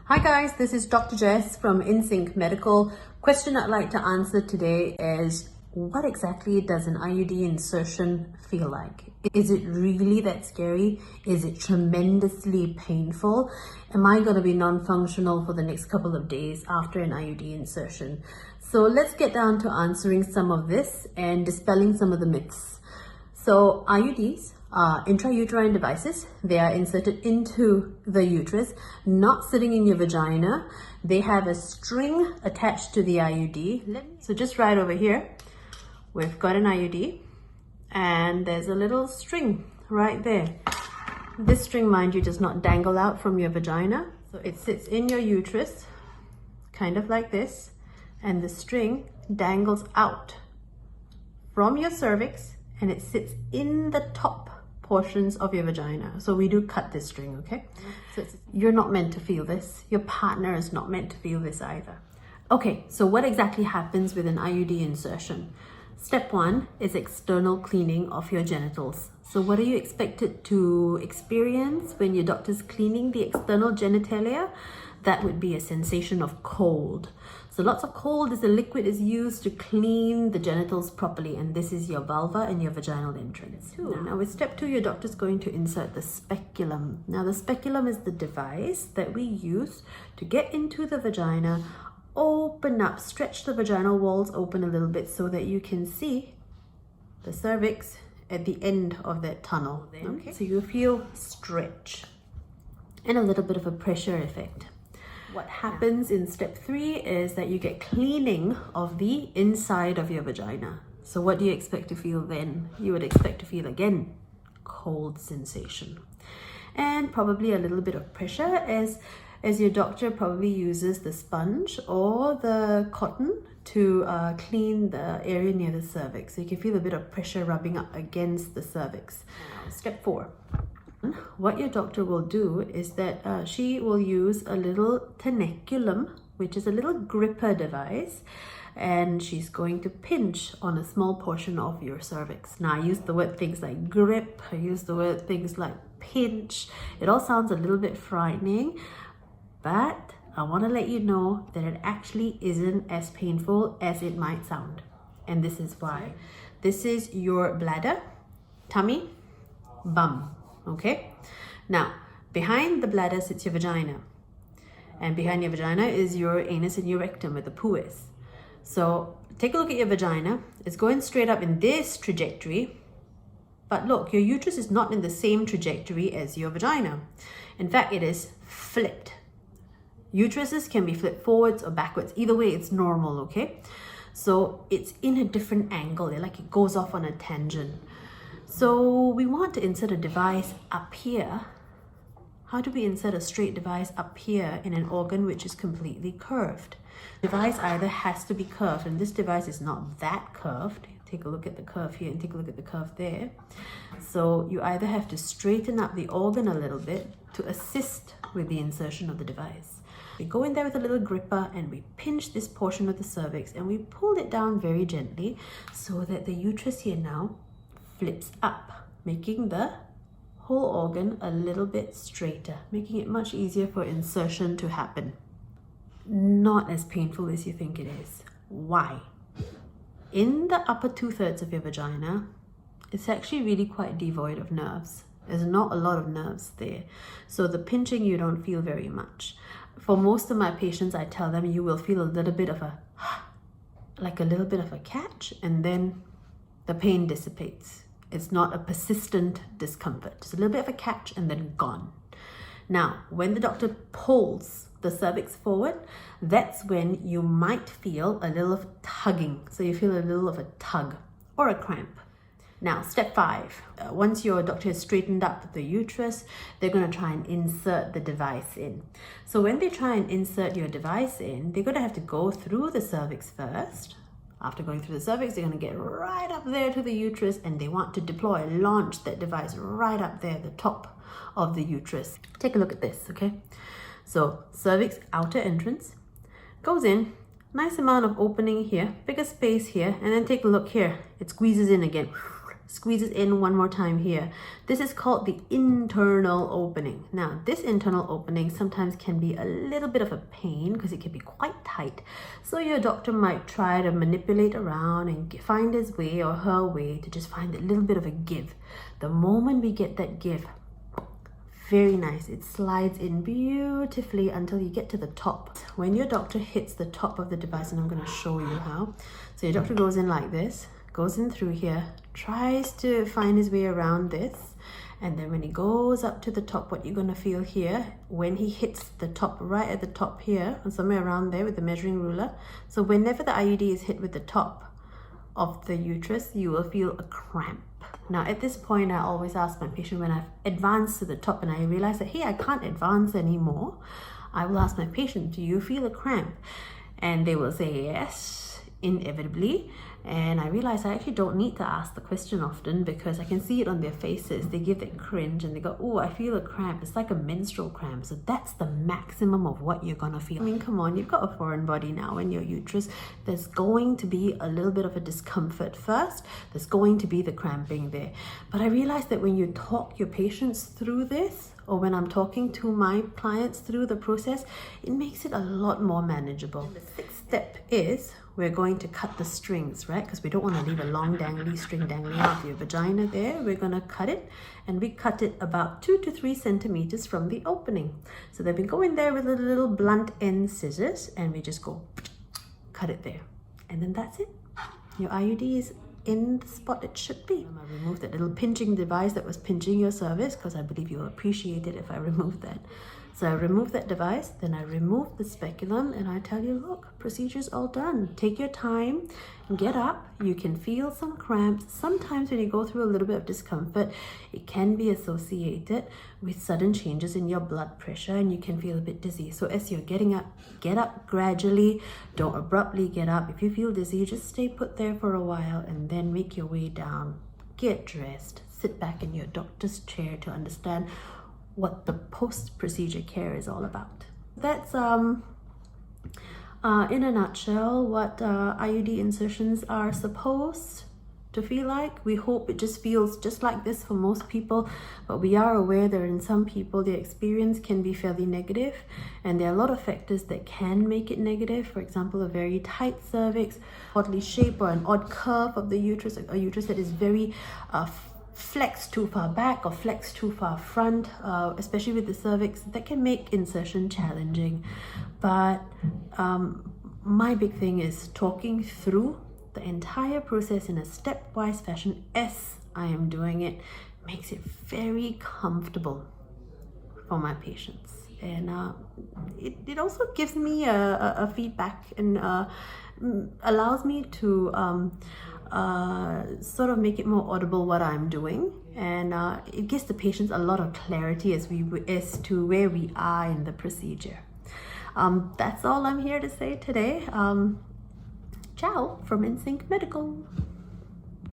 Hi guys, this is Dr. Jess from InSync Medical. Question I'd like to answer today is, what exactly does an IUD insertion feel like? Is it really that scary? Is it tremendously painful? Am I going to be non-functional for the next couple of days after an IUD insertion? So let's get down to answering some of this and dispelling some of the myths. So IUDs are intrauterine devices. They are inserted into the uterus, not sitting in your vagina. They have a string attached to the IUD. So just right over here, we've got an IUD and there's a little string right there. This string, mind you, does not dangle out from your vagina. So it sits in your uterus, kind of like this, and the string dangles out from your cervix and it sits in the top portions of your vagina. So we do cut this string, okay? So you're not meant to feel this. Your partner is not meant to feel this either. Okay, so what exactly happens with an IUD insertion? Step one is external cleaning of your genitals. So what are you expected to experience when your doctor's cleaning the external genitalia? That would be a sensation of cold. So lots of cold as a liquid is used to clean the genitals properly, and this is your vulva and your vaginal entrance. Now with step two, your doctor's going to insert the speculum. Now the speculum is the device that we use to get into the vagina, open up, stretch the vaginal walls open a little bit so that you can see the cervix at the end of that tunnel. Okay. So you feel stretch and a little bit of a pressure effect. What happens in step three is that you get cleaning of the inside of your vagina. So what do you expect to feel then? You would expect to feel, again, cold sensation. And probably a little bit of pressure as your doctor probably uses the sponge or the cotton to clean the area near the cervix. So you can feel a bit of pressure rubbing up against the cervix. Step four. What your doctor will do is that she will use a little teneculum, which is a little gripper device, and she's going to pinch on a small portion of your cervix. Now I use the word things like grip, I use the word things like pinch. It all sounds a little bit frightening, but I want to let you know that it actually isn't as painful as it might sound. And this is why. This is your bladder, tummy, bum. Okay, now behind the bladder sits your vagina, and behind your vagina is your anus and your rectum where the poo is. So take a look at your vagina. It's going straight up in this trajectory, but look, your uterus is not in the same trajectory as your vagina. In fact, it is flipped. Uteruses can be flipped forwards or backwards. Either way, it's normal, okay? So it's in a different angle. Like it goes off on a tangent. So we want to insert a device up here. How do we insert a straight device up here in an organ which is completely curved? The device either has to be curved, and this device is not that curved. Take a look at the curve here and take a look at the curve there. So you either have to straighten up the organ a little bit to assist with the insertion of the device. We go in there with a little gripper and we pinch this portion of the cervix and we pull it down very gently so that the uterus here now flips up, making the whole organ a little bit straighter, making it much easier for insertion to happen. Not as painful as you think it is. Why? In the upper 2/3 of your vagina, it's actually really quite devoid of nerves. There's not a lot of nerves there. So the pinching, you don't feel very much. For most of my patients, I tell them you will feel a little bit of like a little bit of a catch, and then the pain dissipates. It's not a persistent discomfort. Just a little bit of a catch and then gone. Now, when the doctor pulls the cervix forward, that's when you might feel a little of tugging. So you feel a little of a tug or a cramp. Now, step five. Once your doctor has straightened up the uterus, they're going to try and insert the device in. So when they try and insert your device in, they're going to have to go through the cervix first. After going through the cervix, they're going to get right up there to the uterus, and they want to launch that device right up there, the top of the uterus. Take a look at this, okay? So cervix outer entrance goes in, nice amount of opening here, bigger space here, and then take a look here. It squeezes in again. squeezes in one more time here. This is called the internal opening. Now, this internal opening sometimes can be a little bit of a pain because it can be quite tight. So your doctor might try to manipulate around and find his way or her way to just find a little bit of a give. The moment we get that give, very nice, it slides in beautifully until you get to the top. When your doctor hits the top of the device, and I'm going to show you how. So your doctor goes in like this, goes in through here, tries to find his way around this, and then when he goes up to the top, what you're going to feel here, when he hits the top, right at the top here, or somewhere around there with the measuring ruler. So whenever the IUD is hit with the top of the uterus, you will feel a cramp. Now at this point, I always ask my patient, when I've advanced to the top and I realize that, hey, I can't advance anymore, I will ask my patient, do you feel a cramp? And they will say yes, inevitably. And I realize I actually don't need to ask the question often because I can see it on their faces. They give that cringe and they go, oh, I feel a cramp. It's like a menstrual cramp. So that's the maximum of what you're gonna feel. I mean, come on, you've got a foreign body now in your uterus. There's going to be a little bit of a discomfort first. There's going to be the cramping there. But I realize that when you talk your patients through this, or when I'm talking to my clients through the process, it makes it a lot more manageable. The sixth step is we're going to cut the strings, right? Because we don't want to leave a long dangly string dangling out of your vagina there. We're going to cut it, and we cut it about 2 to 3 centimeters from the opening. So then we go in there with a little blunt end scissors, and we just go cut it there. And then that's it. Your IUD is in the spot it should be. I removed that little pinching device that was pinching your cervix because I believe you'll appreciate it if I remove that. So I remove that device, then I remove the speculum, and I tell you, look, procedure's all done. Take your time, get up. You can feel some cramps. Sometimes when you go through a little bit of discomfort, it can be associated with sudden changes in your blood pressure, and you can feel a bit dizzy. So as you're getting up, get up gradually. Don't abruptly get up. If you feel dizzy, just stay put there for a while and then make your way down. Get dressed. Sit back in your doctor's chair to understand what the post-procedure care is all about. That's in a nutshell what IUD insertions are supposed to feel like. We hope it just feels just like this for most people, but we are aware that in some people the experience can be fairly negative, and there are a lot of factors that can make it negative. For example, a very tight cervix, oddly shaped, or an odd curve of the uterus, a uterus that is very flex too far back or flex too far front, especially with the cervix, that can make insertion challenging. But my big thing is talking through the entire process in a stepwise fashion as I am doing it. Makes it very comfortable for my patients, and it also gives me a feedback and allows me to sort of make it more audible what I'm doing, and it gives the patients a lot of clarity as to where we are in the procedure. That's all I'm here to say today. Ciao from InSync Medical.